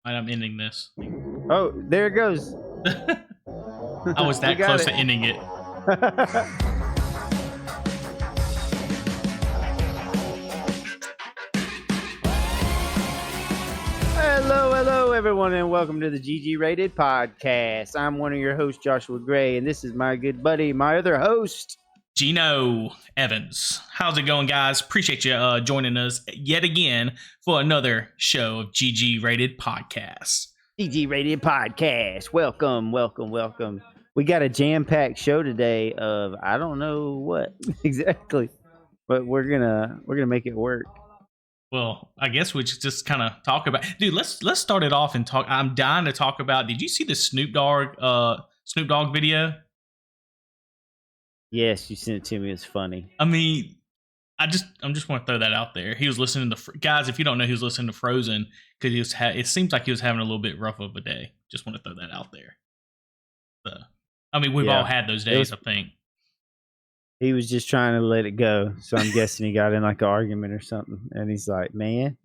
All right, I'm ending this. Oh, there it goes. I was that close to ending it. Hello, everyone, and welcome to the GGrated Podcast. I'm one of your hosts, Joshua Gray, and this is my good buddy, my other host, Gino Evans. How's it going, guys? Appreciate you joining us yet again for another show of GGrated Podcast. GGrated Podcast. Welcome. We got a jam-packed show today of I don't know what exactly, but we're gonna make it work. Well, I guess we should just kind of talk about. Dude, let's start it off and talk. I'm dying to talk about. Did you see the Snoop Dogg video? Yes, you sent it to me. It's funny. I mean, I just want to throw that out there. He was listening to guys. If you don't know, he was listening to Frozen because it seems like he was having a little bit rough of a day. Just want to throw that out there. So, I mean, we've all had those days. I think he was just trying to let it go. So I'm guessing he got in like an argument or something, and he's like, "Man,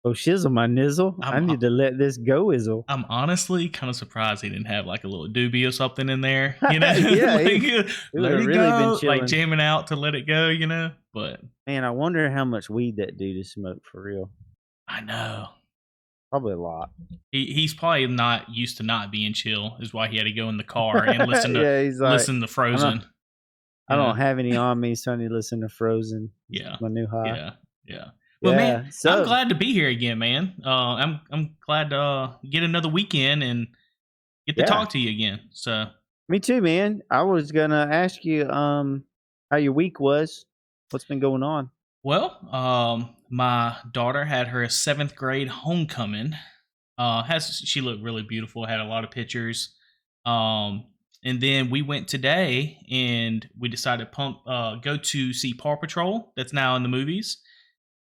oh shizzle my nizzle, I need to let this go, izzle." I'm honestly kind of surprised he didn't have like a little doobie or something in there, you know? Yeah, like, he let it really go, been chilling. like jamming out to let it go, you know. But man, I wonder how much weed that dude has smoked for real. I know, probably a lot. He's probably not used to not being chill. Is why he had to go in the car and listen to listen to Frozen. I don't have any on me, so I need to listen to Frozen. Yeah, my new high. Yeah. Well, man, I'm glad to be here again, man. I'm glad to get another weekend and get to talk to you again. So me too, man. I was gonna ask you how your week was. What's been going on? Well, my daughter had her 7th grade homecoming. She looked really beautiful. Had a lot of pictures. And then we went today, and we decided to go to see Paw Patrol. That's now in the movies.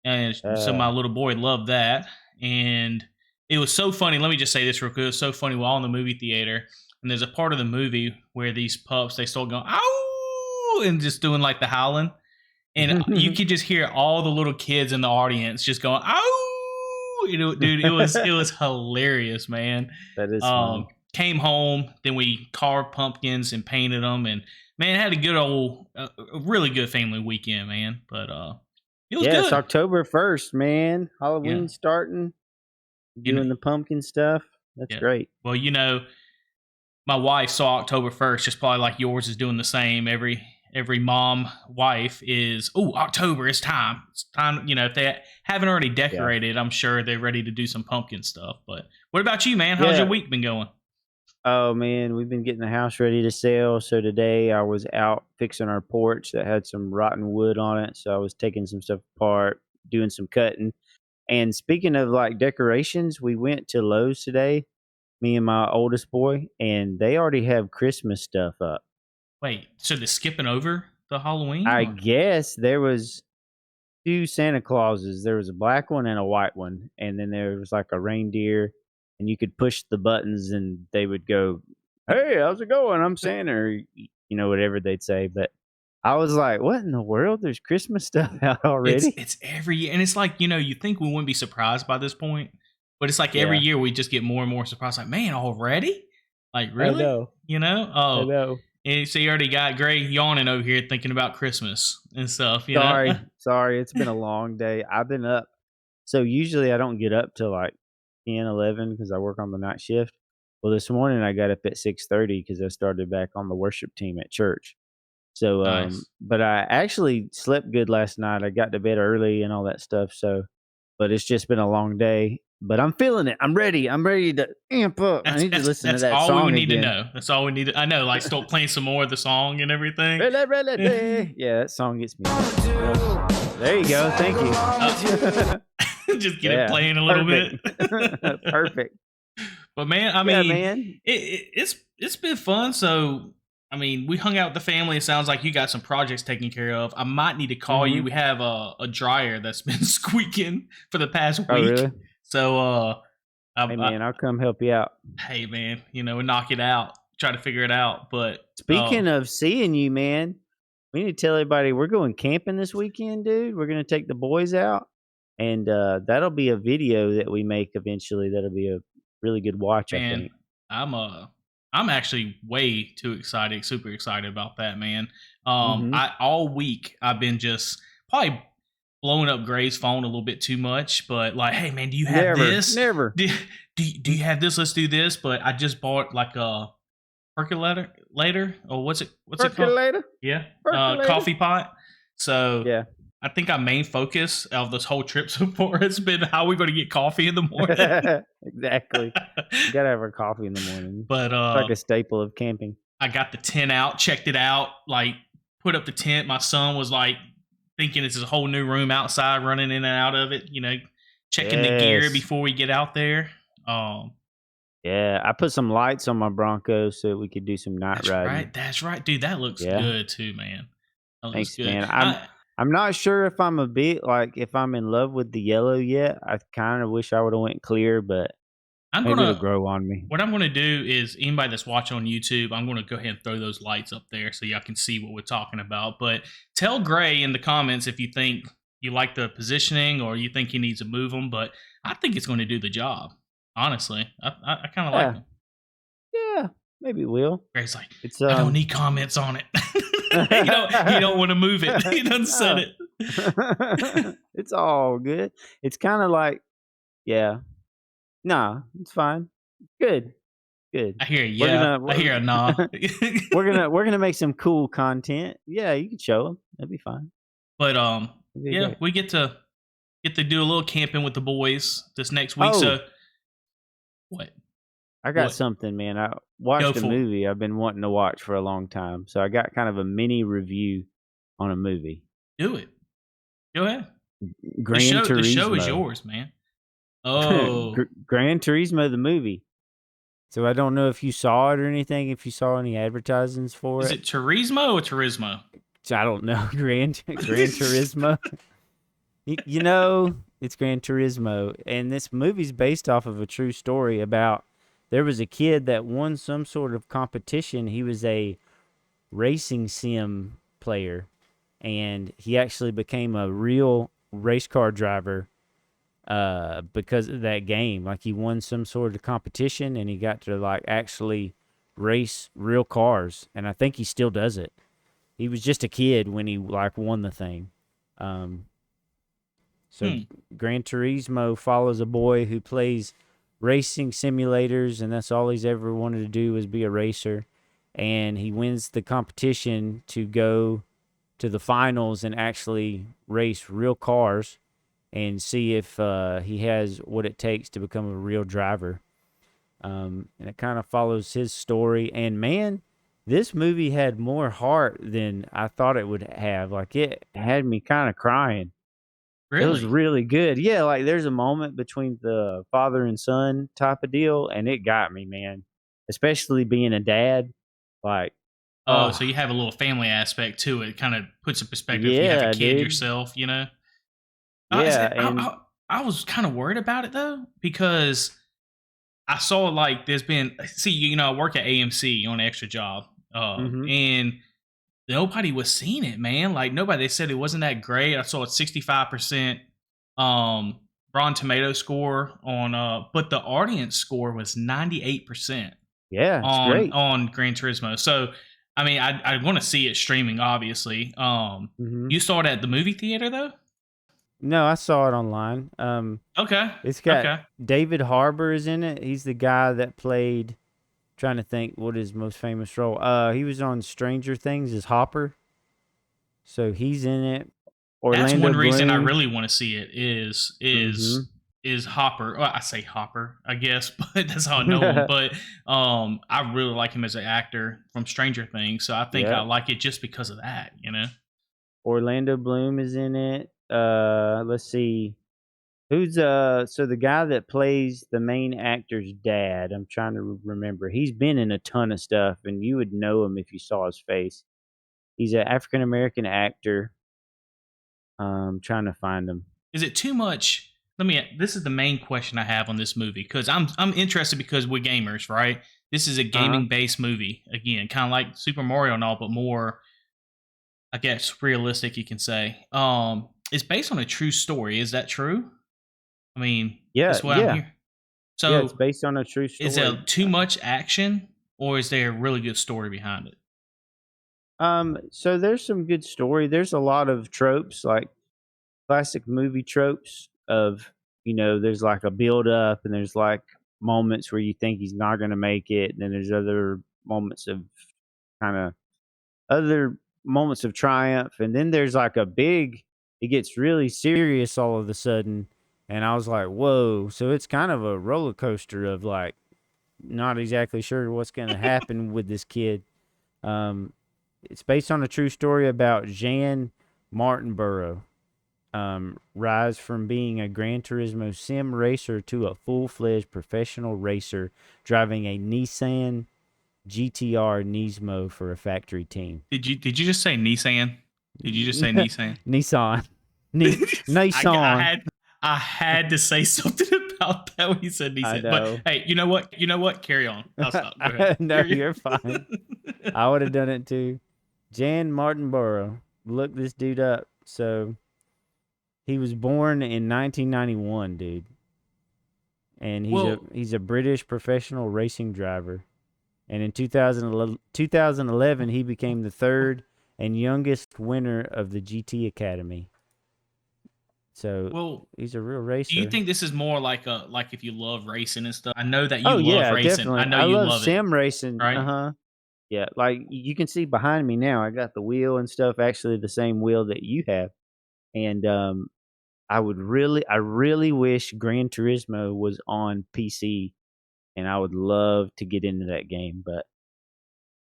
And so my little boy loved that. And it was so funny. Let me just say this real quick. It was so funny. We're all in the movie theater. And there's a part of the movie where these pups, they start going, ow, and just doing like the howling. And you could just hear all the little kids in the audience just going, ow. Dude, it was hilarious, man. That is funny. Came home, then we carved pumpkins and painted them. And, man, had a really good family weekend, man. But, it was good. It's October 1st, man. Halloween starting. Doing the pumpkin stuff. That's great. Well, you know, my wife saw October 1st, just probably like yours is doing the same. Every mom wife is, October, it's time. It's time, you know, if they haven't already decorated, I'm sure they're ready to do some pumpkin stuff. But what about you, man? How's your week been going? Oh, man, we've been getting the house ready to sell. So today I was out fixing our porch that had some rotten wood on it. So I was taking some stuff apart, doing some cutting. And speaking of like decorations, we went to Lowe's today, me and my oldest boy, and they already have Christmas stuff up. Wait, so they're skipping over the Halloween? I guess there was 2 Santa Clauses. There was a black one and a white one. And then there was like a reindeer. And you could push the buttons and they would go, "Hey, how's it going? I'm Santa," or, you know, whatever they'd say. But I was like, what in the world? There's Christmas stuff out already? It's every year. And it's like, you know, you think we wouldn't be surprised by this point. But it's like every year we just get more and more surprised. Like, man, already? Like, really? I know. You know? Oh, I know. And so you already got Gray yawning over here thinking about Christmas and stuff. Sorry. It's been a long day. I've been up. So usually I don't get up till like 10, 11 because I work on the night shift. Well, this morning I got up at 6:30 because I started back on the worship team at church. So, nice. But I actually slept good last night. I got to bed early and all that stuff. So, but it's just been a long day. But I'm feeling it. I'm ready. I'm ready to amp up. I need to listen to that song. That's all we need again. to know. That's all we need to. I know, like, start playing some more of the song and everything. Yeah, that song gets me. There you go. Thank you. Just get it playing a little bit. Perfect. But man, I mean, it's been fun. So I mean, we hung out with the family. It sounds like you got some projects taken care of. I might need to call you. We have a dryer that's been squeaking for the past week. Oh, really? So hey man, I'll come help you out. Hey man, you know, knock it out. Try to figure it out. But speaking of seeing you, man, we need to tell everybody we're going camping this weekend, dude. We're going to take the boys out. And that'll be a video that we make eventually. That'll be really good watch, I Man, think. I'm I'm actually way too excited, super excited about that, man. Mhm. I all week I've been just probably blowing up Gray's phone a little bit too much, but like, hey man, do you have Never, this? never. Do you have this? Let's do this. But I just bought like a percolator later, or what's it called? Percolator, Yeah, percolator. coffee pot. So Yeah. I think our main focus of this whole trip so far has been how we're going to get coffee in the morning. Exactly. We gotta have our coffee in the morning. But It's like a staple of camping. I got the tent out, checked it out, like put up the tent. My son was like thinking it's a whole new room outside, running in and out of it. Checking the gear Yes. before we get out there. Um, Yeah, I put some lights on my Bronco so we could do some night that's riding. right. That's right, dude. That looks Yeah. good too, man. That looks Thanks, good. man. I'm not sure if I'm a bit like if I'm in love with the yellow yet. I kind of wish I would have went clear, but I'm maybe it'll gonna grow on me. What I'm gonna do is anybody that's watching on YouTube, I'm gonna go ahead and throw those lights up there so y'all can see what we're talking about. But tell Gray in the comments if you think you like the positioning or you think he needs to move them. But I think it's going to do the job. Honestly, I kind of like Yeah, them. yeah, maybe it will. Gray's like, It's I don't need comments on it. He don't want to move it. He doesn't set No. it. It's all good. It's kind of like, yeah, nah, it's fine. Good, good. I hear a We're yeah. gonna I hear a nah. we're gonna make some cool content. Yeah, you can show them. That'd be fine. But That'd be yeah, great. we get to do a little camping with the boys this next week. Oh, So what? I got What? something, man. I Go watched a for it. movie I've been wanting to watch for a long time. So I got kind of a mini review on a movie. Do it. Go ahead. Gran The show is Turismo. yours, man. Oh, Gran Turismo the movie. So I don't know if you saw it or anything, if you saw any advertisements for is it. it Turismo or Turismo? So I don't know. Gran Turismo. It's Gran Turismo. And this movie's based off of a true story about there was a kid that won some sort of competition. He was a racing sim player, and he actually became a real race car driver because of that game. Like he won some sort of competition, and he got to like actually race real cars, and I think he still does it. He was just a kid when he like won the thing. Um, so Hmm. Gran Turismo follows a boy who plays racing simulators, and that's all he's ever wanted to do was be a racer. And he wins the competition to go to the finals and actually race real cars and see if he has what it takes to become a real driver. And it kind of follows his story. And man, this movie had more heart than I thought it would have. Like it had me kind of crying. It was Really? really good. Yeah, like there's a moment between the father and son type of deal, and it got me, man. Especially being a dad. Like, Oh, so oh, you have a little family aspect to it. Kind of puts in perspective if you have a yeah, kid dude. yourself. Yeah, and I was kind of worried about it though because I saw like there's been I work at AMC on an extra job, mhm. and nobody was seeing it, man. Like nobody. They said it wasn't that great. I saw a 65% um Rotten Tomato score on but the audience score was 98% Yeah, it's great. on Gran Turismo. So I mean I want to see it streaming, obviously. Mhm. You saw it at the movie theater though? No, I saw it online. Okay. It's got Okay. David Harbour is in it. He's the guy that played trying to think what his most famous role. He was on Stranger Things as Hopper. So he's in it. That's Orlando one reason I Bloom. really want to see it Mhm. is Hopper. Well, I say Hopper, I guess, but that's how I know him. But I really like him as an actor from Stranger Things, so I think I Yep. like it just because of that. Orlando Bloom is in it. Let's see. Who's so the guy that plays the main actor's dad, I'm trying to remember. He's been in a ton of stuff and you would know him if you saw his face. He's an African American actor. Trying to find him. Is it too much? This is the main question I have on this movie because I'm interested because we're gamers, right? This is a Uh-huh. gaming based movie again, kind of like Super Mario and all, but more, I guess, realistic. You can say. It's based on a true story. Is that true? I mean, Yeah, that's what I'm yeah. here. Yeah, it's So based on a true is there story. too much action, or is there a really good story behind it? So there's some good story. There's a lot of tropes, like classic movie tropes of, there's like a build up and there's like moments where you think he's not going to make it. And then there's moments of kind of other moments of triumph. And then there's like it gets really serious all of a sudden. And I was like, whoa. So it's kind of a roller coaster of like, not exactly sure what's going to happen with this kid. Um, it's based on a true story about Jan Martinborough. Rise from being a Gran Turismo sim racer to a full-fledged professional racer, driving a Nissan GTR Nismo for a factory team. Did you just say Nissan? Did you just say Nissan? Nissan. I Nissan. had to say something about that when you said I Nissan. But know. hey, you know what? You know what? Carry on. I'll stop. Go ahead. No, you're fine. I would have done it too. Jan Martinborough. Look this dude up. So he was born in 1991, dude. And Well, he's a British professional racing driver. And in 2011, he became the third and youngest winner of the GT Academy. So well, he's a real do you racer. think this is more like if you love racing and stuff? I know that you Oh love yeah, racing. I definitely. know I you love love it, sim racing. right? Uh-huh. Yeah, like you can see behind me now, I got the wheel and stuff, actually the same wheel that you have. And I really wish Gran Turismo was on PC, and I would love to get into that game, but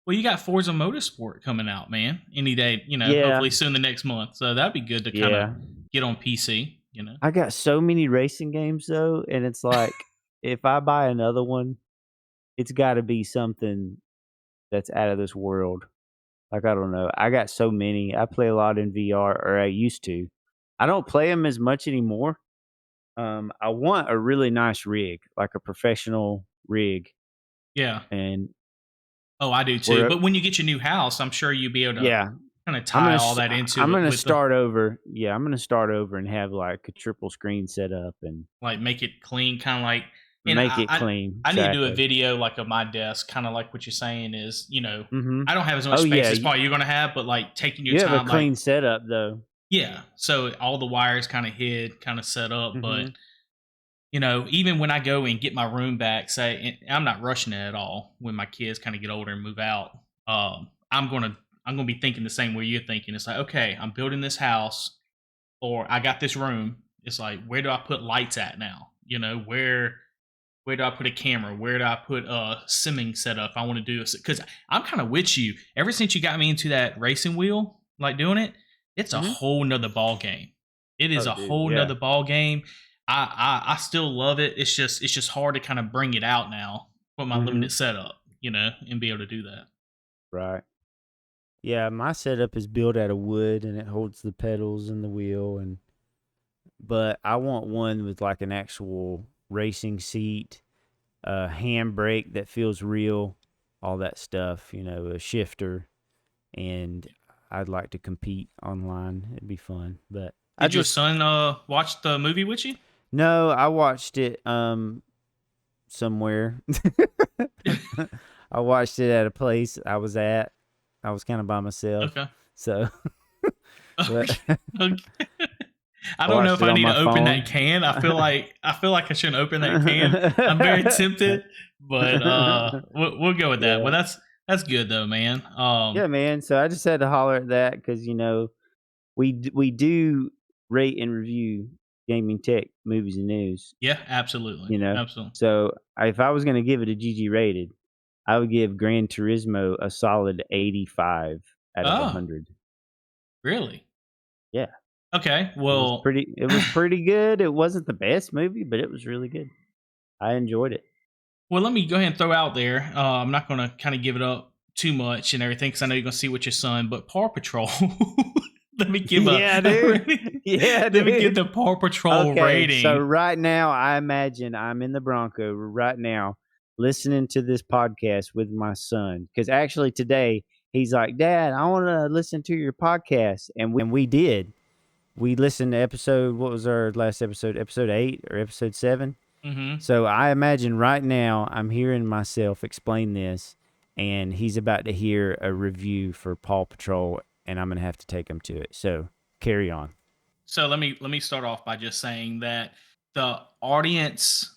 Well, you got Forza Motorsport coming out, man. Any day, yeah, hopefully soon the next month. So that'd be good to kind of yeah. get on PC. I got so many racing games though, and it's like if I buy another one, it's got to be something that's out of this world. Like I don't know, I got so many. I play a lot in VR, or I used to. I don't play them as much anymore. I want a really nice rig, like a professional rig, Yeah. and Oh, I do too. we're But when you get your new house, I'm sure you'll be able to yeah. kind of tie all that I'm into it gonna with the start over. Yeah, I'm gonna start over and have like a triple screen set up and like make it clean, kind of like. And make it clean. I need to do a Exactly. video like of my desk, kind of like what you're saying is, Mhm. I don't have as much Oh space yeah, as probably you're gonna have, but like taking your you have a time, like clean setup though. yeah. So all the wires kind of hid, kind of set up, but Mhm. even when I go and get my room back, say I'm not rushing it at all. When my kids kind of get older and move out, I'm gonna be thinking the same way you're thinking. It's like, okay, I'm building this house, or I got this room. It's like, where do I put lights at now? Where do I put a camera? Where do I put a simming setup? I want to do this because I'm kind of with you. Ever since you got me into that racing wheel, like doing it, it's a Mhm. whole nother ball game. It is Oh a dude, whole yeah. nother ball game. I still love it. It's just hard to kind of bring it out now with my limited Mhm. setup, and be able to do that. Right. Yeah, my setup is built out of wood and it holds the pedals and the wheel, but I want one with like an actual racing seat, a handbrake that feels real, all that stuff, a shifter, and I'd like to compete online. It'd be fun. But I Did your just son watch the movie with you? no, I watched it somewhere. I watched it at a place I was at. I was kind of by myself. Okay. So, but Okay. I I don't know watched if it I on need my to open phone. that can. I feel like I shouldn't open that can. I'm very tempted, but we'll go with that. Yeah. Well, that's good though, man. Yeah, man. So I just had to holler at that because we do rate and review gaming tech, movies, and news. Yeah, absolutely, You know, absolutely. so if I was going to give it a GG rated, I would give Gran Turismo a solid 85 out of Oh, 100. really? Yeah, Okay. it was Well, pretty. It was pretty good. It wasn't the best movie, but it was really good. I enjoyed it. well, let me go ahead and throw out there. I'm not going to kind of give it up too much and everything because I know you're going to see with your son. But Paw Patrol. let me give a Yeah, dude. Yeah, let me give dude. the Paw Patrol Okay, so rating. right now, I imagine I'm in the Bronco right now, listening to this podcast with my son. Because actually today he's like, "Dad, I want to listen to your podcast," and we did. We listened to episode. What was our last episode? Episode 8 or episode 7? Mm-hmm. So I imagine right now I'm hearing myself explain this, and he's about to hear a review for Paw Patrol, and I'm gonna have to take him to it. So carry on. So let me start off by just saying that the audience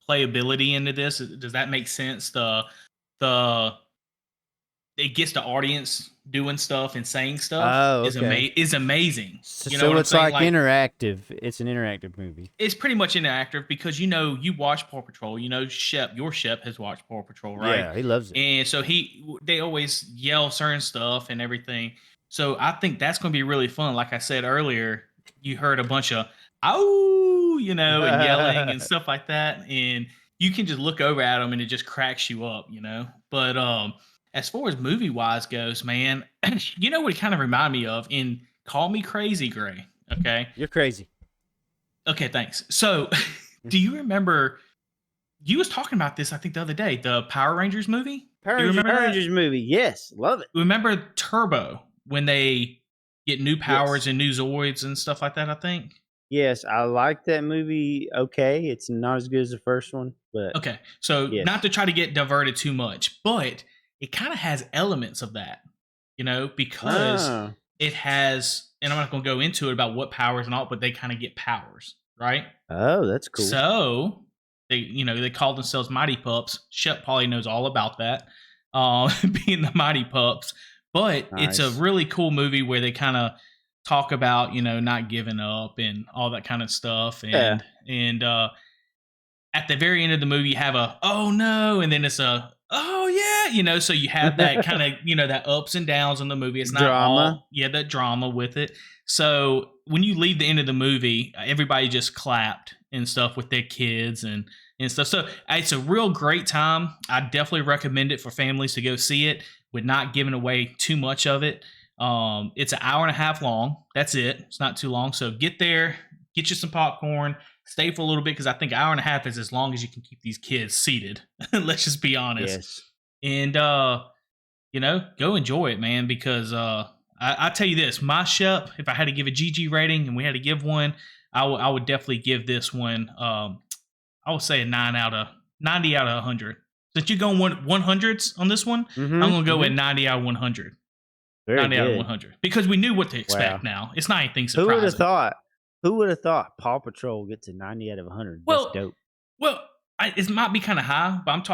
playability into this, does that make sense? The it gets the audience doing stuff and saying stuff Oh, okay. is amazing. So, You know so what I'm it's saying? like Like, interactive. It's an interactive movie. it's pretty much interactive because you watch Paw Patrol. You know, your Shep has watched Paw Patrol, right? Yeah, he loves it. And so they always yell certain stuff and everything. So I think that's going to be really fun. Like I said earlier, you heard a bunch of "ow," and yelling and stuff like that, and you can just look over at them and it just cracks you up, But as far as movie wise goes, man, you know what it kind of reminded me of in Call Me Crazy, Gray. Okay, You're crazy. okay, thanks. So, do you remember you was talking about this, I think, the other day, the Power Rangers movie? Do you remember Power that? Rangers movie. Yes, love it. Remember Turbo when they get new powers Yes. and new Zoids and stuff like that, I think? Yes, I like that movie. Okay, it's not as good as the first one, but Okay. So, not yes. to try to get diverted too much, but it kind of has elements of that, because Ah, it has, and I'm not going to go into it about what powers and all, but they kind of get powers, right? oh, that's cool. So they call themselves Mighty Pups. Shep probably knows all about that, being the Mighty Pups. But it's a Nice. really cool movie where they kind of talk about not giving up and all that kind of stuff. Yeah. And at the very end of the movie, you have a oh no, and then it's a oh yeah, So you have that kind of that ups and downs in the movie. It's not Drama. all that drama with it. So when you leave the end of the movie, everybody just clapped and stuff with their kids and stuff. So it's a real great time. I definitely recommend it for families to go see it with not giving away too much of it. It's an hour and a half long. That's it. It's not too long. So get there, get you some popcorn, stay for a little bit because I think an hour and a half is as long as you can keep these kids seated. Let's just be honest. Yes. And go enjoy it, man. Because I tell you this, my Shep, if I had to give a GG rating and we had to give one, I would definitely give this one. I would say a 90 out of 100. Since you're going 100s on this one, I'm gonna go with 90 out of 100. Very 90 out of good. 100 because we knew what to expect. Wow. Now it's not anything Who would have surprising. thought? Who would have thought Paw Patrol gets a 90 out of 100? That's dope. Well, it might be kind of high, but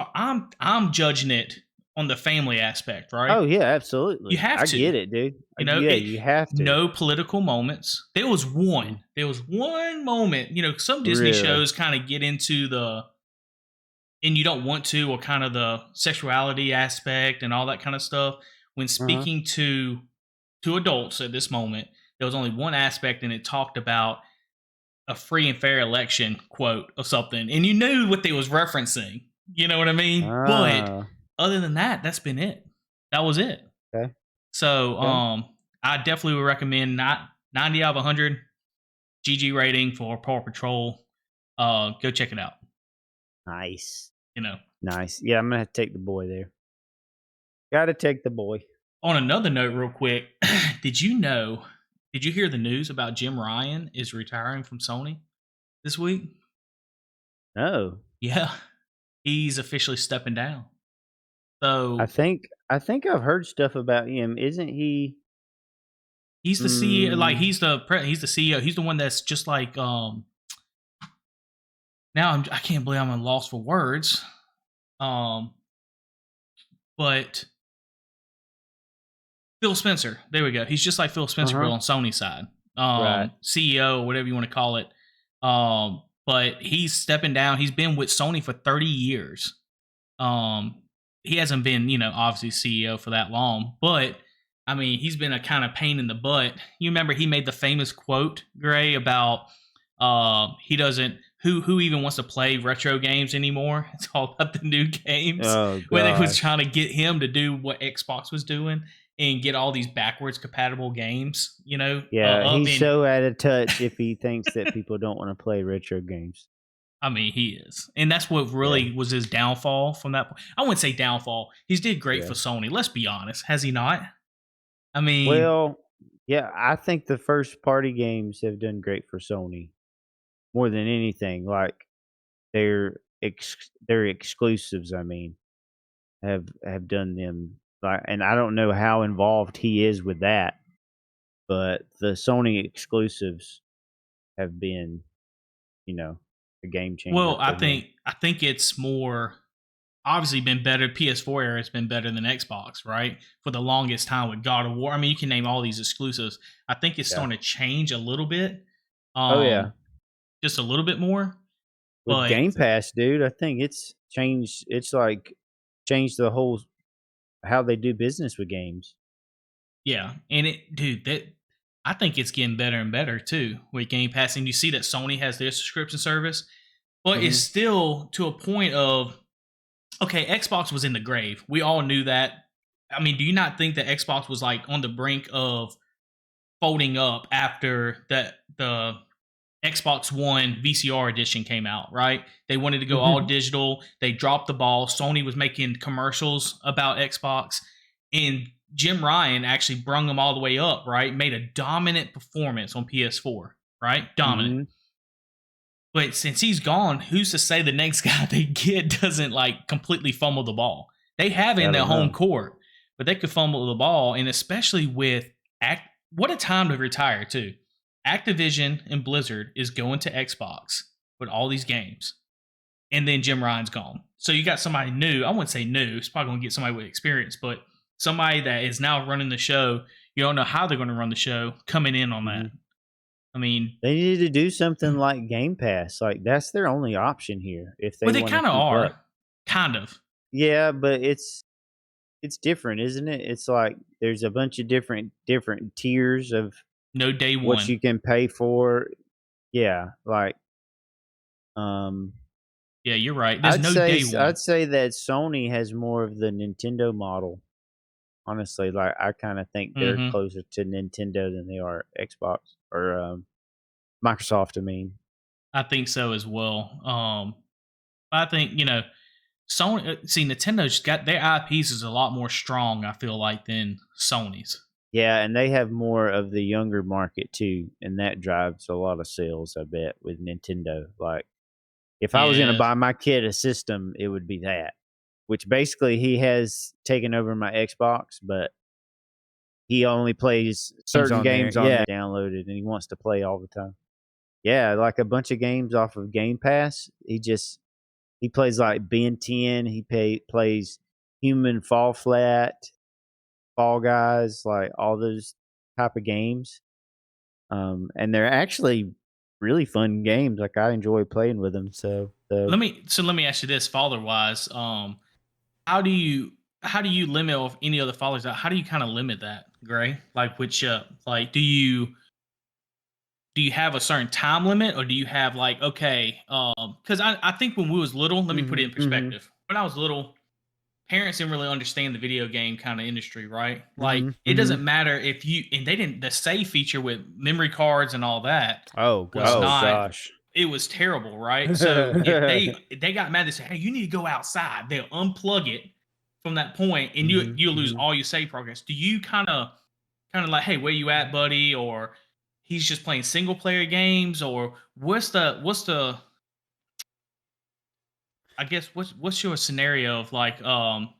I'm judging it on the family aspect, right? Oh yeah, absolutely. You have to. I get it, dude. Yeah, you have to. No political moments. There was one moment. Some Disney Really? shows kind of get into and you don't want to, or kind of the sexuality aspect and all that kind of stuff. When speaking to adults at this moment, there was only one aspect, and it talked about a free and fair election quote or something, and you knew what they was referencing. You know what I mean? But Ah, other than that, that's been it. That was it. okay. So, Okay. I definitely would recommend not 90 out of 100 GG rating for Paw Patrol. Go check it out. Nice. You know. Nice. Yeah, I'm gonna have to take the boy there. Gotta take the boy. On another note, real quick, did you hear the news about Jim Ryan is retiring from Sony this week? No. Yeah, he's officially stepping down. I So think I've heard stuff about him. Isn't he? he's the CEO. Like Mm, he's the CEO. He's the one that's just like Now I can't believe I'm at a loss for words. Um, but Phil Spencer, there we go. He's just like Phil Spencer, but uh-huh. on Sony's side, Right. CEO, whatever you want to call it. But he's stepping down. He's been with Sony for 30 years. He hasn't been, obviously CEO for that long, but I mean, he's been a kind of pain in the butt. You remember he made the famous quote, Gray, about he doesn't who even wants to play retro games anymore. It's all about the new games. Oh Where they was gosh. trying to get him to do what Xbox was doing and get all these backwards compatible games, Yeah, up he's in. so out of touch if he thinks that people don't want to play retro games. I mean, he is, and that's what Yeah. really was his downfall from that point. I wouldn't say downfall. He's did great Yeah. for Sony. Let's be honest, has he not? I mean, Well, yeah, I think the first party games have done great for Sony more than anything. Like their exclusives, I mean, have done them like, and I don't know how involved he is with that, but the Sony exclusives have been, you know, a game changer Well, for him. I think it's more obviously been better. PS4 era has been better than Xbox, right? For the longest time with God of War. I mean, you can name all these exclusives. I think it's Yeah. starting to change a little bit, Oh yeah. um, just a little bit more. With But Game Pass, dude, I think it's changed. It's like changed the whole how they do business with games. yeah, and it, dude, that I think it's getting better and better too with Game Pass. And you see that Sony has their subscription service, but it's Hmm. still to a point of okay, Xbox was in the grave. We all knew that. I mean, do you not think that Xbox was like on the brink of folding up after the Xbox One VCR edition came out, right? They wanted to go all digital. They dropped the ball. Sony was making commercials about Xbox, and Jim Ryan actually brung them all the way up, right? Made a dominant performance on PS4, right? Dominant. Hmm. But since he's gone, who's to say the next guy they get doesn't like completely fumble the ball? They have it I in their don't home know. court, but they could fumble the ball, and especially with what a time to retire too. Activision and Blizzard is going to Xbox with all these games, and then Jim Ryan's gone. So you got somebody new. I wouldn't say new. It's probably going to get somebody with experience, but somebody that is now running the show. You don't know how they're going to run the show coming in on that. Hmm. I mean, They need to do something like Game Pass. Like that's their only option here if they well, they want to kind of keep up. are, kind of. Yeah, but it's different, isn't it? It's like there's a bunch of different tiers of No day what one. you can pay for. Yeah, like um Yeah, you're right. There's no day one. I'd say that Sony has more of the Nintendo model. Honestly, like I kind of think they're Hmm. closer to Nintendo than they are Xbox or Microsoft. I mean, I think so as well. I think Sony. See, Nintendo's got their IPs is a lot more strong. I feel like than Sony's. yeah, and they have more of the younger market too, and that drives a lot of sales. I bet with Nintendo. Like, if I was going to Yes. buy my kid a system, it would be that. Which basically he has taken over my Xbox, but he only plays certain on there. games on Yeah. there downloaded, and he wants to play all the time. Yeah, like a bunch of games off of Game Pass. He plays like Ben 10. Plays Human Fall Flat, Fall Guys, like all those type of games. And they're actually really fun games. Like I enjoy playing with them. Let me ask you this, father wise. How do you how do you limit of any other fathers? How do you kind of limit that, Gray? Like which like do you have a certain time limit, or do you have like okay because I think when we was little, let me put it in Mhm, mhm, perspective. When I was little, parents didn't really understand the video game kind of industry, right? Like mhm, it mhm. doesn't matter if you and they didn't the save feature with memory cards and all that Oh was Oh gosh. not gosh. it was terrible, right? So if they got mad, they said, "Hey, you need to go outside." They'll unplug it from that point, and Mhm, you lose mhm. all your save progress. Do you kind of like, "Hey, where you at, buddy?" Or he's just playing single player games, or what's the I guess what's your scenario of like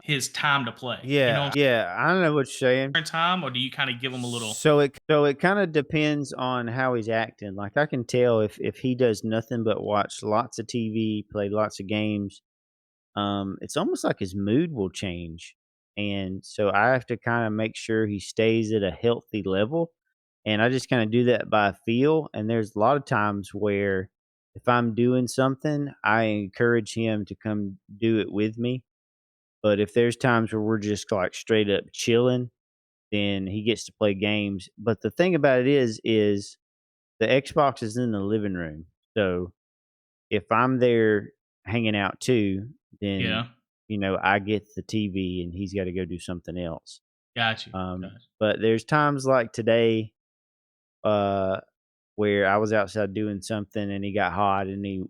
his time to play? You know, Yeah, yeah. I don't know what you're saying. time, or do you kind of give him a little? So it kind of depends on how he's acting. Like I can tell if he does nothing but watch lots of TV, play lots of games. It's almost like his mood will change, and so I have to kind of make sure he stays at a healthy level. And I just kind of do that by feel. And there's a lot of times where if I'm doing something, I encourage him to come do it with me. But if there's times where we're just like straight up chilling, then he gets to play games. But the thing about it is the Xbox is in the living room. So if I'm there hanging out too, then Yeah, I get the TV and he's got to go do something else. got you. Got But there's times like today, uh, where I was outside doing something and he got hot and he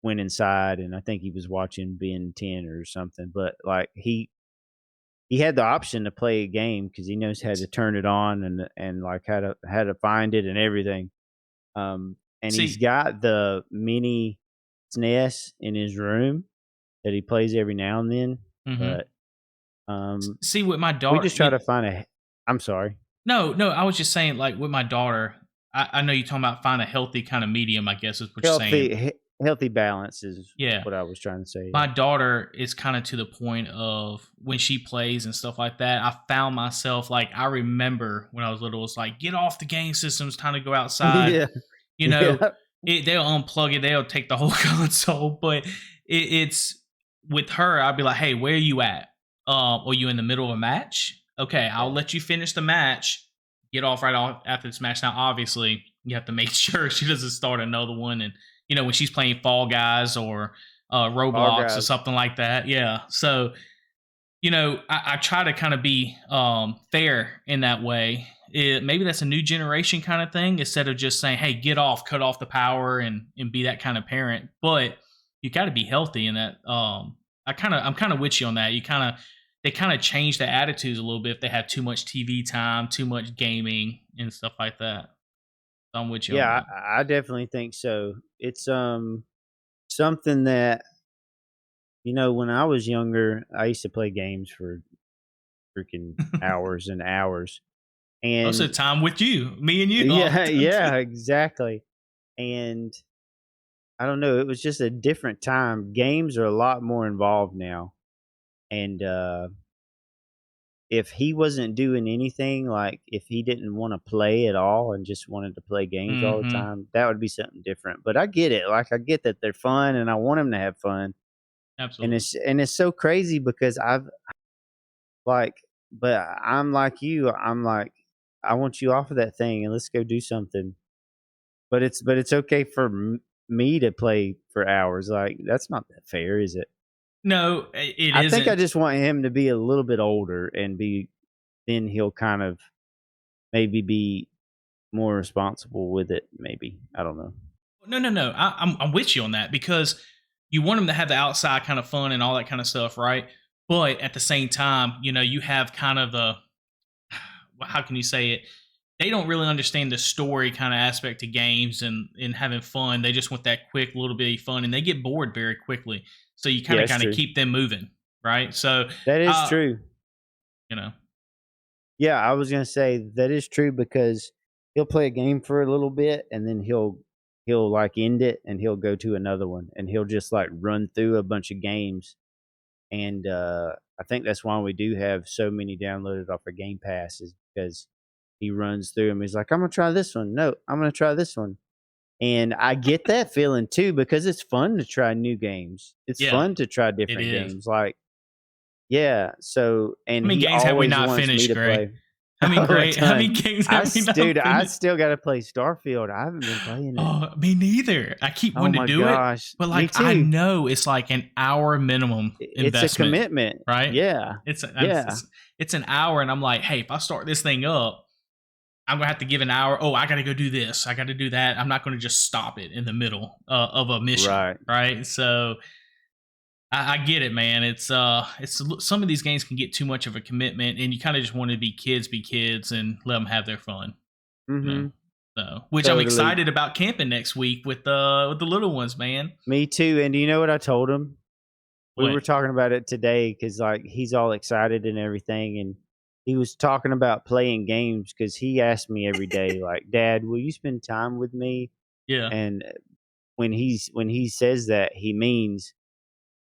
went inside and I think he was watching Ben 10 or something. But like he had the option to play a game because he knows how to turn it on and like how to find it and everything. And he's See, got the mini. SNES in his room that he plays every now and then, Mhm. but, um, See, with my we daughter, just try to find a I'm sorry. no, no, I was just saying, like, with my daughter, I know you're talking about find a healthy kind of medium, I guess is what you're saying. Healthy balance is Yeah. what I was trying to say, yeah. My daughter is kind of to the point of when she plays and stuff like that. I found myself like I remember when I was little, it's like get off the game system. It's time to go outside. Yeah, You know, yeah. they'll unplug it. They'll take the whole console. But it's with her. I'll be like, hey, where are you at? Are you in the middle of a match? Okay, I'll Yeah. let you finish the match. Get off right off after this match. Now, obviously, you have to make sure she doesn't start another one. And when she's playing Fall Guys or Fall Roblox or Guys. something like that. Yeah. So, I try to kind of be fair in that way. Maybe that's a new generation kind of thing instead of just saying, hey, get off, cut off the power and be that kind of parent. But you got to be healthy in that. I'm kind of with you on that. They kind of change their attitudes a little bit if they have too much TV time, too much gaming and stuff like that. So I'm with you on Yeah, that. I definitely think so. It's, something that, when I was younger, I used to play games for freaking hours and hours, Most of and the time with you, me and you all yeah, the time too. yeah, exactly, and I don't know, it was just a different time. Games are a lot more involved now, and, if he wasn't doing anything, like, if he didn't wanna play at all and just wanted to play games all the Hmm. time, that would be something different, but I get it, like, I get that they're fun, and I want him to have fun, and Absolutely. it's so crazy because like but I'm like you, I'm like, "I want you off of that thing, and let's go do something." But it's okay for me to play for hours, like, that's not that fair, is it? No, it I think I isn't. just want him to be a little bit older and then he'll kind of maybe be more responsible with it, maybe. I don't know. No, no, no. I'm with you on that because you want them to have the outside kind of fun and all that kind of stuff, right? But at the same time, you have kind of the how can you say it? They don't really understand the story kind of aspect of games and having fun. They just want that quick little bit of fun, and they get bored very quickly. So you kind Yeah, of it's kind of true. keep them moving, right? So, That is uh, true. you know, Yeah, I was gonna say that is true because he'll play a game for a little bit and then he'll like end it and he'll go to another one and he'll just like run through a bunch of games. And I think that's why we do have so many downloaded off our Game Pass is because he runs through them. He's like, I'm gonna try this one. No, I'm gonna try this one. And I get that feeling too because it's fun to try new games. It's yeah, fun to try it different is. games. Like, yeah. So, and How many he games have we always not wants me finished, to Greg? play. How many Oh, a great? How many ton. games have we Dude, not I finished? still got to play Starfield. I haven't been playing it. Oh, me neither. I keep Oh wanting my to do it, gosh, but me like I too. know it's like an hour minimum It's a investment, commitment. right? Yeah, It's yeah, it's an hour, and I'm like, hey, if I start this thing up, I'm gonna have to give an hour. Oh, I got to go do this. I got to do that. I'm not going to just stop it in the middle of a mission, right. right? So I get it, man. It's some of these games can get too much of a commitment, and you kind of just want to be kids, and let them have their fun, you know. Mm-hmm. So, which I'm Totally. excited about camping next week with the little ones, man. Me too. And do you know what I told him? We What? were talking about it today because like he's all excited and everything, and he was talking about playing games because he asked me every day, like, "Dad, will you spend time with me?" Yeah. And when he says that, he means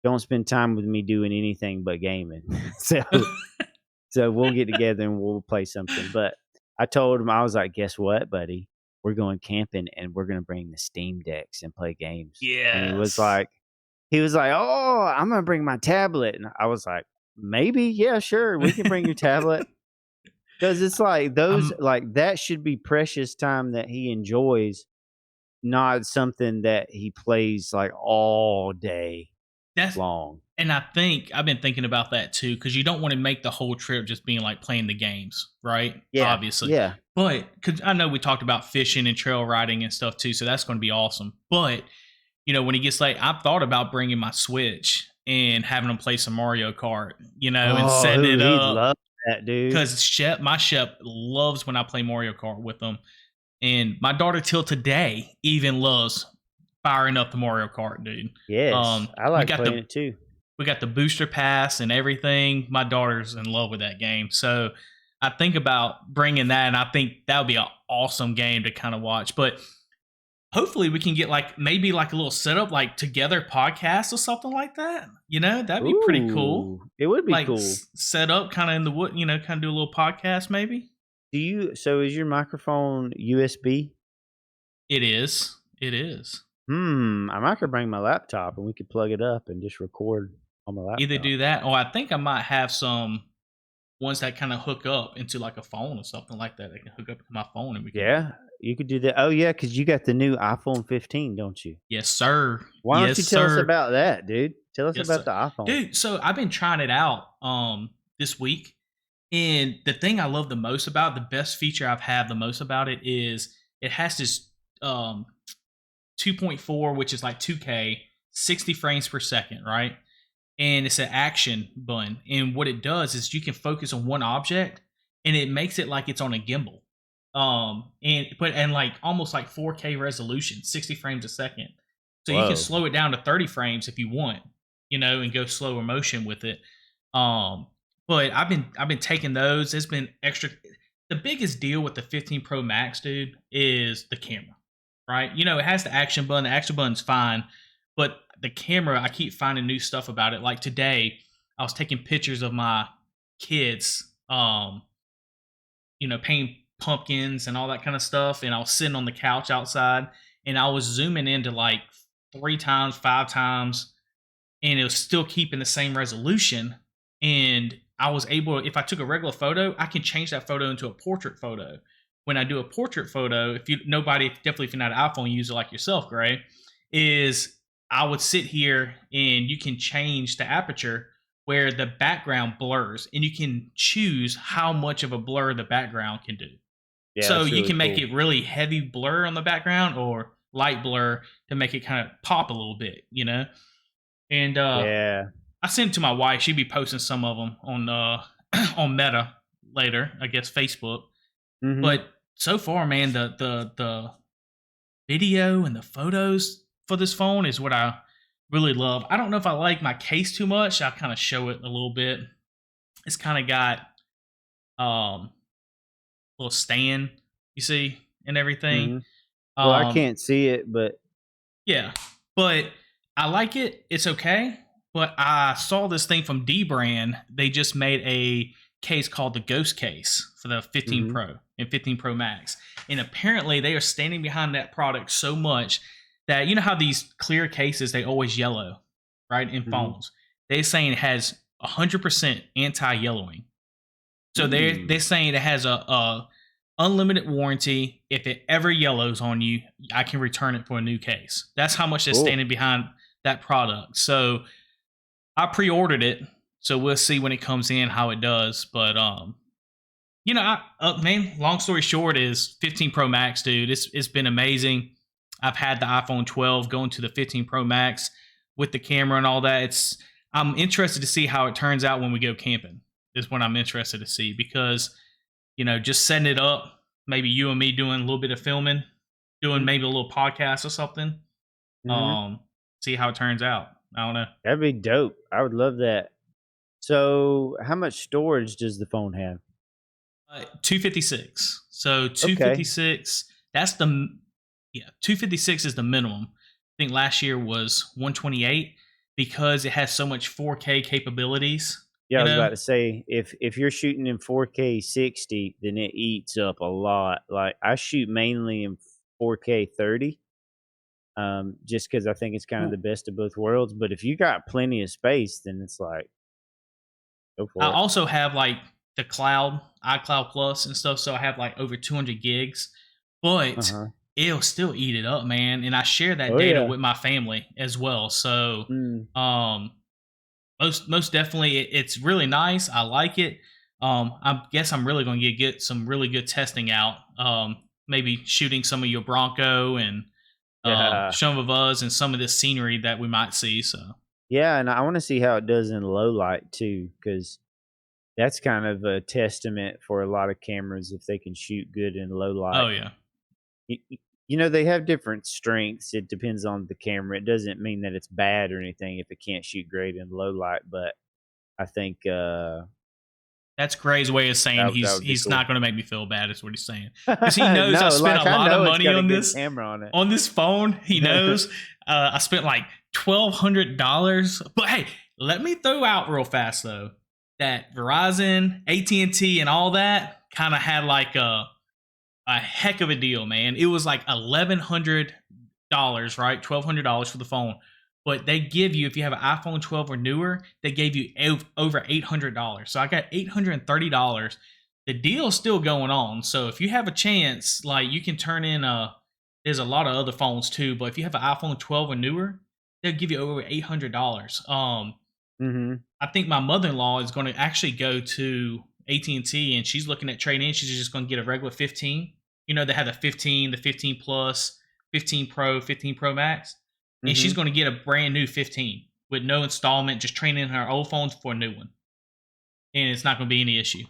don't spend time with me doing anything but gaming. So we'll get together and we'll play something. But I told him I was like, "Guess what, buddy? We're going camping and we're gonna bring the Steam decks and play games." And Yes. he was like, "Oh, I'm gonna bring my tablet." And I was like, "Maybe, yeah, sure, we can bring your tablet." Because it's like those I'm like that should be precious time that he enjoys, not something that he plays like all day that's long. And I think I've been thinking about that too because you don't want to make the whole trip just being like playing the games, right? Yeah, Obviously, yeah. but because I know we talked about fishing and trail riding and stuff too, so that's going to be awesome. But when he gets late, I've thought about bringing my Switch and having him play some Mario Kart, and setting Oh, it he'd up love that, dude. because my Shep loves when I play Mario Kart with him, and my daughter till today even loves firing up the Mario Kart, dude. Yes, I We like got playing the it too. booster pass and everything. My daughter's in love with that game, so I think about bringing that, and I think that would be an awesome game to kind of watch. But hopefully, we can get like maybe like a little setup, like together podcast or something like that. That'd be pretty cool. Ooh, it would be Like cool. set up kind of in the wood, kind of do a little podcast maybe. So is your microphone USB? It is. It is. I might could bring my laptop and we could plug it up and just record on my Either laptop. do that, or I think I might have some ones that kind of hook up into like a phone or something like that. I can hook up to my phone and we can. Yeah, you could do that. Oh yeah, because you got the new iPhone 15, don't you? Yes, sir. Why don't Yes, you tell us sir. about that, dude? Tell us Yes, about sir. the iPhone. Dude, so I've been trying it out this week. And the thing I love the most about the best feature I've had the most about it is it has this um 2.4, which is like 2K, 60 frames per second, right? And it's an action button. And what it does is you can focus on one object and it makes it like it's on a gimbal. And like almost like 4K resolution, 60 frames a second. So you can Whoa. slow it down to 30 frames if you want, and go slower motion with it. Um, but I've been taking those. It's been extra. The biggest deal with the 15 Pro Max, dude, is the camera, right? It has the action button. The action button's fine, but the camera, I keep finding new stuff about it. Like today, I was taking pictures of my kids, painting pumpkins and all that kind of stuff, and I was sitting on the couch outside, and I was zooming into like 3 times, 5 times, and it was still keeping the same resolution. And I was able, if I took a regular photo, I can change that photo into a portrait photo. When I do a portrait photo, definitely if you're not an iPhone user like yourself, Gray, is I would sit here and you can change the aperture where the background blurs, and you can choose how much of a blur the background can do. Yeah, So that's you really can make cool. it really heavy blur on the background or light blur to make it kind of pop a little bit. And Yeah. I sent it to my wife. She'd be posting some of them on on Meta later, I guess Facebook. Mhm. But so far, man, the video and the photos for this phone is what I really love. I don't know if I like my case too much. I kind of show it a little bit. It's kind of got um little stand, you see, and everything. Mhm. Well, I Um can't see it, but yeah, but I like it. It's okay. But I saw this thing from D Brand. They just made a case called the Ghost Case for the 15 mhm. Pro and 15 Pro Max. And apparently they are standing behind that product so much that how these clear cases, they always yellow, right, in Mhm. phones. They're saying it has 100% anti-yellowing. So they're Mm. saying it has a unlimited warranty. If it ever yellows on you, I can return it for a new case. That's how much they're Cool. standing behind that product. So I pre-ordered it. So we'll see when it comes in how it does. But man, long story short is 15 Pro Max, dude. It's been amazing. I've had the iPhone 12 going to the 15 Pro Max with the camera and all that. I'm interested to see how it turns out when we go camping. Is what I'm interested to see because just setting it up, maybe you and me doing a little bit of filming, doing Mhm. maybe a little podcast or something. Mhm. Um, See how it turns out. I don't know. That'd be dope. I would love that. So, how much storage does the phone have? 256. So Okay. 256. That's the yeah. 256 is the minimum. I think last year was 128 because it has so much 4K capabilities. Yeah, I You was know. about to say if you're shooting in 4K 60, then it eats up a lot. Like I shoot mainly in 4K 30, just because I think it's kind of the Well, best of both worlds. But if you got plenty of space, then it's like go I for it. also have like the cloud, iCloud Plus and stuff. So I have like over 200 gigs, Uh but huh. it'll still eat it up, man. And I share that Oh data yeah. with my family as well. So, Mm. um, most definitely, it's really nice. I like it. I guess I'm really going to get some really good testing out. Maybe shooting some of your Bronco and Yeah. some of us and some of this scenery that we might see. So, Yeah, and I want to see how it does in low light too, because that's kind of a testament for a lot of cameras if they can shoot good in low oh light. yeah, They have different strengths. It depends on the camera. It doesn't mean that it's bad or anything if it can't shoot great in low light, but I think That's Gray's way of saying that would be he's cool. not going to make me feel bad. Is what he's saying, because he knows I No, spent like a I lot of know it's money got a on good this camera on it. phone. He knows I spent like $1,200. But hey, let me throw out real fast though that Verizon, AT&T, and all that kind of had like a heck of a deal, man. It was like $1,100, right? $1,200 for the phone. But they give you, if you have an iPhone 12 or newer, they gave you over $800. So I got $830. The deal's still going on. So if you have a chance, like you can turn in there's a lot of other phones too, but if you have an iPhone 12 or newer, they'll give you over $800. I think my mother-in-law is going to actually go to AT&T and she's looking at trading in. She's just going to get a regular 15. They have the 15, the 15 Plus, 15 Pro, 15 Pro Max. And she's going to get a brand new 15 with no installment, just trading in her old phones for a new one. And it's not going to be any issue.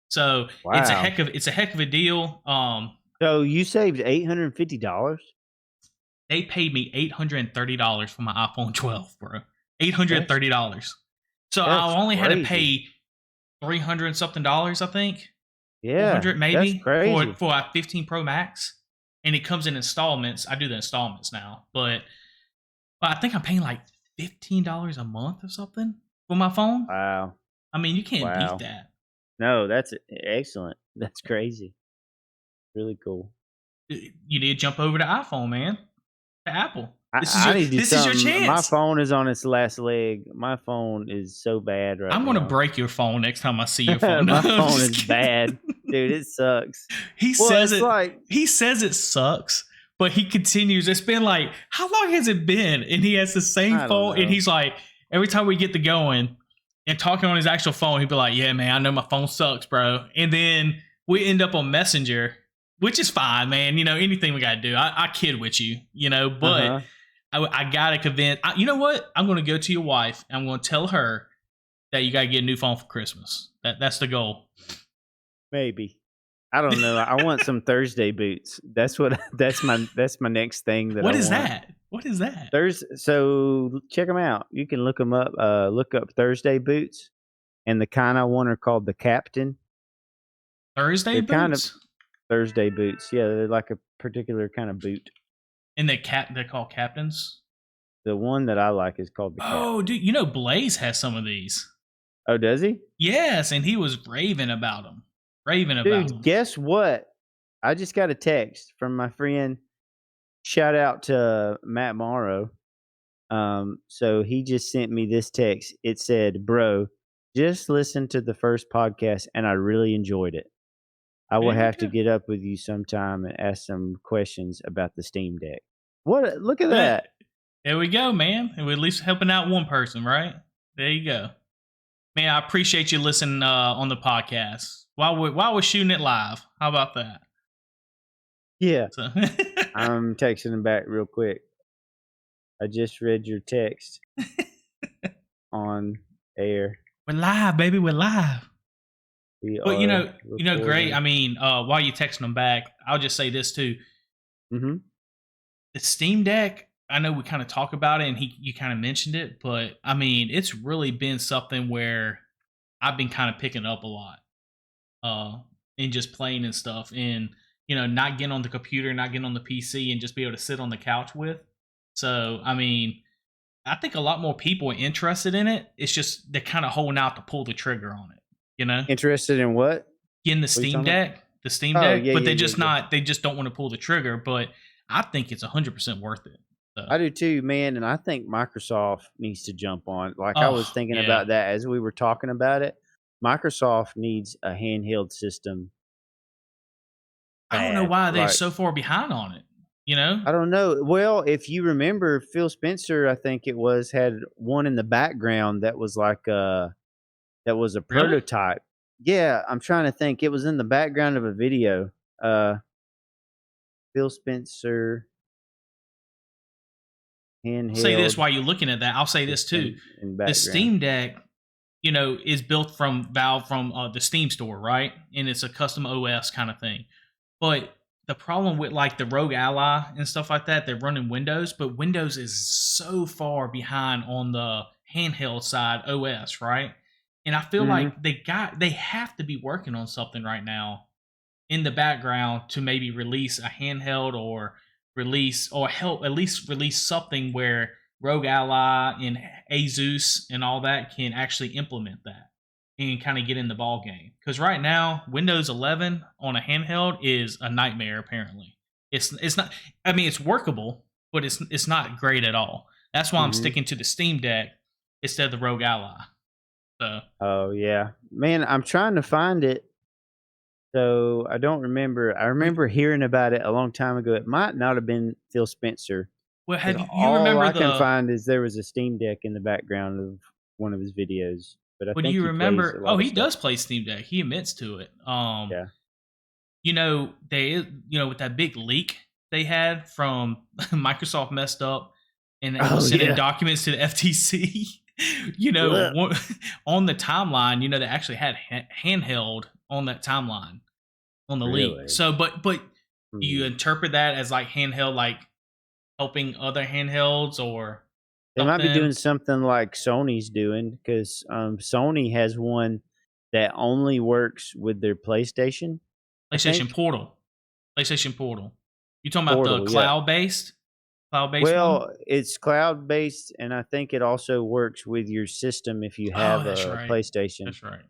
So it's a heck of a deal. So you saved $850? They paid me $830 for my iPhone 12, bro. $830. So I only had to pay $300 something, I think. Yeah, $400 maybe that's crazy. for a 15 Pro Max, and it comes in installments. I do the installments now, but I think I'm paying like $15 a month or something for my phone. Wow. I mean, you can't beat that. No, that's excellent. That's crazy. Really cool. You need to jump over to iPhone, man. To Apple. This is your chance. My phone is on its last leg. My phone is so bad right now. I'm going to break your phone next time I see your phone. My phone is bad. Dude, it sucks. He says it sucks, but he continues. It's been like, how long has it been? And he has the same phone, and he's like, every time we get to going and talking on his actual phone, he'd be like, yeah, man, I know my phone sucks, bro. And then we end up on Messenger, which is fine, man. Anything we got to do. I kid with you, but I got to convince. You know what? I'm going to go to your wife, and I'm going to tell her that you got to get a new phone for Christmas. That's the goal. Maybe. I don't know. I want some Thursday boots. That's my next thing. What is that? What is that? So check them out. You can look them up. Look up Thursday boots, and the kind I want are called the Captain. Thursday boots. Kind of Thursday boots. Yeah, they're like a particular kind of boot. And they're called Captains. The one that I like is called the Captain. Dude, Blaze has some of these. Oh, does he? Yes, and he was raving about them. Dude, guess what? I just got a text from my friend. Shout out to Matt Morrow. So he just sent me this text. It said, "Bro, just listen to the first podcast, and I really enjoyed it. I will have to get up with you sometime and ask some questions about the Steam Deck." What? Look at that. There we go, man. And we're at least helping out one person, right? There you go. Man, I appreciate you listening on the podcast while we're shooting it live. How about that? Yeah. So. I'm texting him back real quick. I just read your text on air. We're live, baby. We're live. But great. I mean, while you're texting them back, I'll just say this too. Mm-hmm. The Steam Deck, I know we kind of talk about it and you kind of mentioned it, but I mean, it's really been something where I've been kind of picking up a lot and just playing and stuff, and not getting on the computer, not getting on the PC, and just be able to sit on the couch with. So, I mean, I think a lot more people are interested in it. It's just they're kind of holding out to pull the trigger on it. Interested in what? Getting the Steam Deck, but they just don't want to pull the trigger. But I think it's 100% worth it. So. I do too, man, and I think Microsoft needs to jump on. I was thinking about that as we were talking about it. Microsoft needs a handheld system. I don't know why they're so far behind on it. I don't know. Well, if you remember, Phil Spencer, I think it was, had one in the background that was like that was a prototype. Yeah, I'm trying to think. It was in the background of a video. Phil Spencer handheld. I'll say this while you're looking at that. I'll say this too. The Steam Deck, is built from Valve from the Steam store, right? And it's a custom OS kind of thing. But the problem with like the Rogue Ally and stuff like that, they're running Windows, but Windows is so far behind on the handheld side OS, right? And I feel Hmm. like they have to be working on something right now in the background to maybe release a handheld or help at least release something where Rogue Ally and Asus and all that can actually implement that and kind of get in the ball game. Because right now, Windows 11 on a handheld is a nightmare. Apparently, it's not. I mean, it's workable, but it's not great at all. That's why I'm Hmm. sticking to the Steam Deck instead of the Rogue Ally. So, Oh yeah, man. I'm trying to find it. So I don't remember. I we, remember hearing about it a long time ago. It might not have been Phil Spencer, well, because have you all remember I can the? find is there was a Steam Deck in the background of one of his videos. But I Well, do think you he plays a remember? Oh, lot of he stuff. does play Steam Deck. He admits to it. Yeah. With that big leak they had from Microsoft messed up and it was Oh sending yeah. documents to the FTC. Ugh. On the timeline, they actually had handheld on that timeline on the leak. Really? So, but do you Hmm. interpret that as like handheld, like helping other handhelds or They might be something? doing something like Sony's doing, because Sony has one that only works with their PlayStation, I PlayStation think. Portal, PlayStation Portal. You talking about the Portal, yeah. cloud based one? Well, it's cloud based, and I think it also works with your system if you Oh, have that's a right. PlayStation. That's right.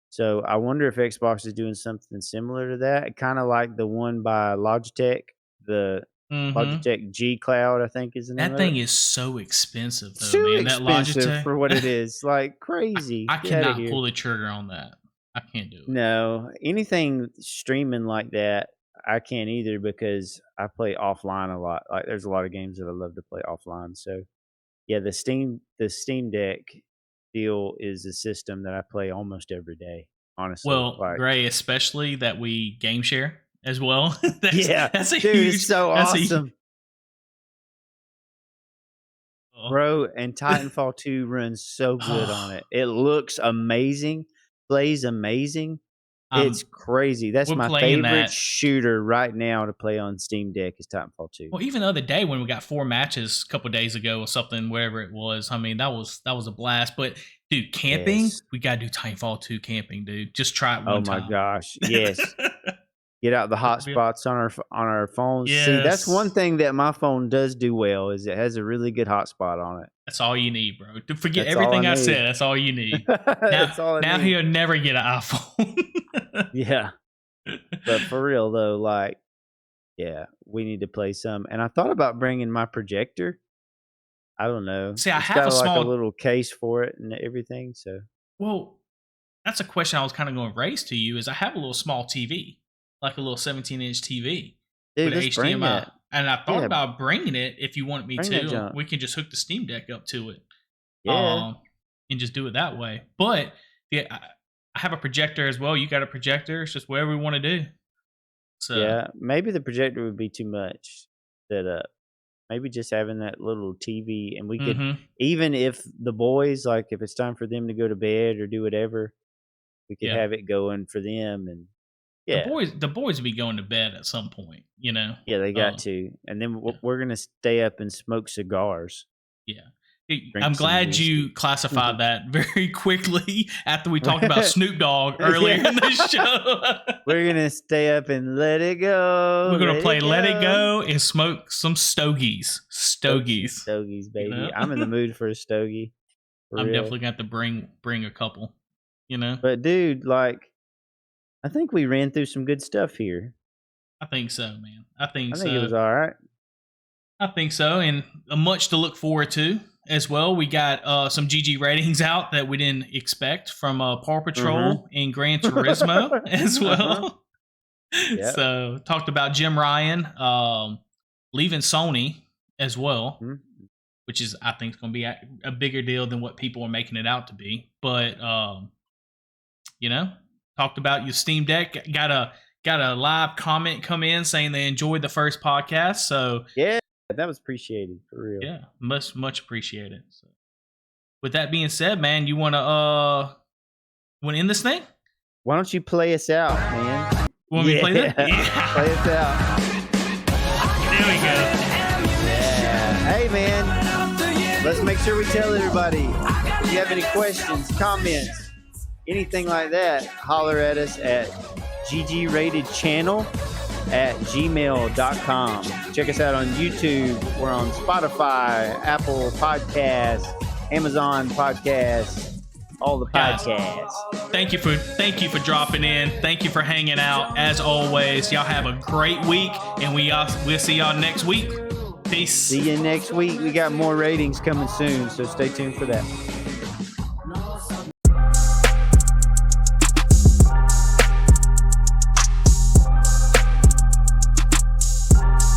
So I wonder if Xbox is doing something similar to that, kind of like the one by Logitech, the Mm-hmm. Logitech G Cloud, I think is the name That of it. thing is so expensive though, Too man. That expensive Logitech. for what it is, like crazy. I Get out of cannot here. pull the trigger on that. I can't do it. No, anything streaming like that, I can't either, because I play offline a lot. Like there's a lot of games that I love to play offline. So yeah, the Steam Deck deal is a system that I play almost every day, honestly. Well, Like Gray, especially that we game share as well. that's yeah, that's a dude, it's huge so that's a awesome. oh, Bro, and Titanfall 2 runs so good on oh, it. It looks amazing, plays amazing. It's um crazy. That's we're my playing favorite that. shooter right now to play on Steam Deck is Titanfall 2. Well, even the other day when we got 4 matches a couple days ago or something, whatever it was. I mean, that was a blast. But dude, camping, Yes. we gotta do Titanfall 2 camping, dude. Just try it Oh one my time. gosh. Yes. Get out the hotspots on our phones. See, that's one Yes. thing that my phone does do well, is it has a really good hotspot on it. That's all you need, bro. To forget That's all I everything I need. said. That's all you need. Now, That's all I now need. he'll never get an iPhone. Yeah. But for real though, like, yeah, we need to play some. And I thought about bringing my projector. I don't know. See, I It's have got a like a small. little case for it and everything. So Well, that's a question I was kind of going to raise to you. Is I have a little small TV, like a little 17-inch TV with dude, a let's bring HDMI, that. and I thought Yeah, about bringing it if you want me bring that to. junk. We can just hook the Steam Deck up to it, Yeah. um, and just do it that way. But yeah, I have a projector as well. You got a projector. It's just whatever we want to do. So. Yeah. Maybe the projector would be too much set up. Maybe just having that little TV, and we could, Mm-hmm. even if the boys, like, if it's time for them to go to bed or do whatever, we could Yeah. have it going for them. And The yeah, boys, the boys will be going to bed at some point, you know. yeah, they got Uh, to. And then yeah, we're gonna stay up and smoke cigars, yeah. I'm drink some glad you whiskey. classified that very quickly after we talked about Snoop Dogg earlier in the Yeah. show. We're gonna stay up and let it go, We're gonna let play it "Let It go. Go" and smoke some stogies. Smoke some Stogies. stogies, You baby. know, I'm in the mood for a stogie, for I'm real. definitely going to bring a couple. You know, But dude, like, I think we ran through some good stuff here. I think so, man. I think I think it so. was all right. I think so, and much to look forward to as well. We got some GG ratings out that we didn't expect from Paw Patrol and Gran Turismo as Uh-huh. well. Yep. So talked about Jim Ryan leaving Sony as well, Mhm. which is I think is going to be a bigger deal than what people are making it out to be. But you know, talked about your Steam Deck. Got a live comment come in saying they enjoyed the first podcast. So Yeah, that was appreciated, for real. yeah, much appreciated. So with that being said, man, you want to end this thing? Why don't you play us out, man? Want me to play that? Yeah. Play us out. There we go. Yeah. Hey, man. Let's make sure we tell everybody. If you have any questions, comments, anything like that, holler at us at GGratedChannel@gmail.com. Check us out on YouTube. We're on Spotify, Apple Podcasts, Amazon Podcasts, all the podcasts. Thank you for dropping in. Thank you for hanging out. As always, y'all have a great week, and we'll see y'all next week. Peace. See you next week. We got more ratings coming soon, so stay tuned for that.